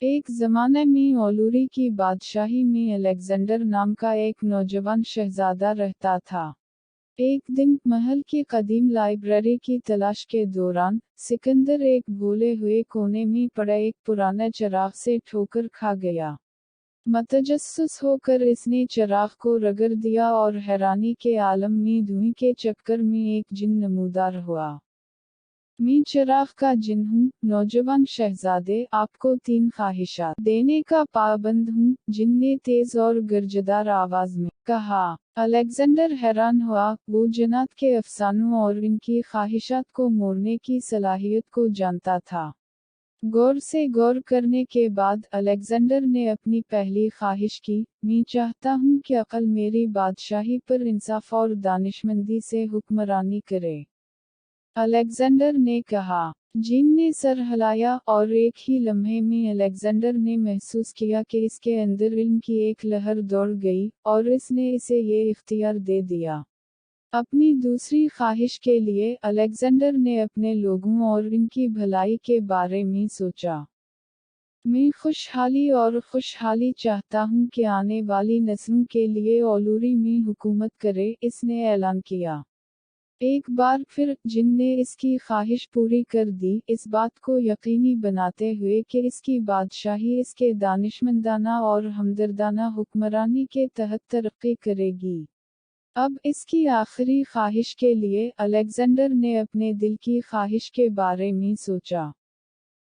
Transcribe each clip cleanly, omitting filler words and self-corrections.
एक ज़माने में ओलूरी की बादशाही में अलेक्जेंडर नाम का एक नौजवान शहजादा रहता था। एक दिन महल की कदीम लाइब्रेरी की तलाश के दौरान सिकंदर एक भूले हुए कोने में पड़ा एक पुराने चिराग से ठोकर खा गया। मतजस्सुस होकर इसने चिराग को रगड़ दिया और हैरानी के आलम में धुएं के चक्कर में एक जिन नमूदार हुआ। मैं चिराग का जिन हूँ, नौजवान शहजादे, आपको 3 ख्वाहिशात देने का पाबंद हूँ, जिन ने तेज और गर्जदार आवाज में कहा। अलेक्जेंडर हैरान हुआ, वो जन्नत के अफसानों और इनकी ख्वाहिशात को मोड़ने की सलाहियत को जानता था। गौर से गौर करने के बाद अलेक्जेंडर ने अपनी पहली ख्वाहिश की, मैं चाहता हूँ कि अक्ल मेरी बादशाही पर इंसाफ और दानिशमंदी से हुक्मरानी करे। अलेक्जेंडर ने कहा। जिन ने सर हिलाया और एक ही लम्हे में अलेक्जेंडर ने महसूस किया कि इसके अंदर इल्म की एक लहर दौड़ गई और इसने इसे ये इख्तियार दे दिया। अपनी दूसरी ख्वाहिश के लिए अलेक्जेंडर ने अपने लोगों और इनकी भलाई के बारे में सोचा। मैं खुशहाली चाहता हूँ कि आने वाली नस्लों के लिए ओलूरी में हुकूमत करे, इसने ऐलान किया। एक बार फिर जिन ने इसकी ख्वाहिश पूरी कर दी, इस बात को यकीनी बनाते हुए कि इसकी बादशाही इसके दानिशमंदाना और हमदर्दाना हुक्मरानी के तहत तरक्की करेगी। अब इसकी आखिरी ख्वाहिश के लिए अलेक्जेंडर ने अपने दिल की ख्वाहिश के बारे में सोचा।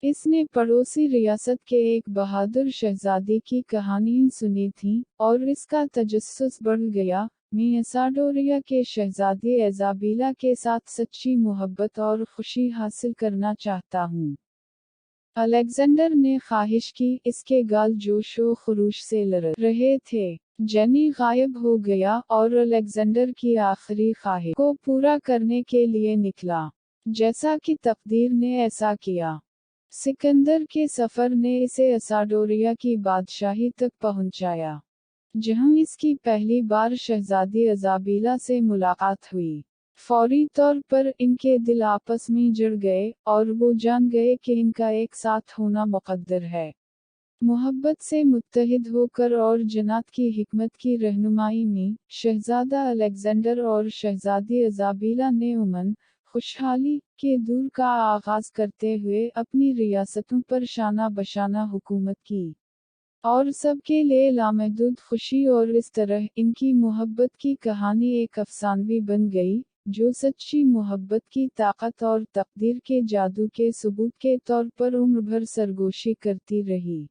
इसने पड़ोसी रियासत के एक बहादुर शहजादे की कहानियां सुनी थीं, और इसका तजस्सुस बढ़ गया। मैं एसाडोरिया के शहजादी एजाबीला के साथ सच्ची मोहब्बत और खुशी हासिल करना चाहता हूँ। अलेक्जेंडर ने ख्वाहिश की, इसके गाल जोश व खरूश से लड़ रहे थे। जेनी गायब हो गया और अलेक्जेंडर की आखिरी ख्वाहिश को पूरा करने के लिए निकला। जैसा कि तकदीर ने ऐसा किया। सिकंदर के सफर ने इसे एसाडोरिया की बादशाही तक पहुंचाया, जहां इसकी पहली बार शहजादी अजाबीला से मुलाकात हुई। फौरी तौर पर इनके दिल आपस में जुड़ गए और वो जान गए कि इनका एक साथ होना मुक़द्दर है। मोहब्बत से मुत्तहिद होकर और जन्नत की हिकमत की रहनुमाई में, शहजादा अलेक्जेंडर और शहजादी अजाबीला ने अमन, खुशहाली के दौर का आगाज करते हुए अपनी रियासतों पर शाना बशाना हुकूमत की, और सबके लिए लामहदूद खुशी। और इस तरह इनकी मोहब्बत की कहानी एक अफसानवी बन गई, जो सच्ची मोहब्बत की ताकत और तकदीर के जादू के सबूत के तौर पर उम्र भर सरगोशी करती रही।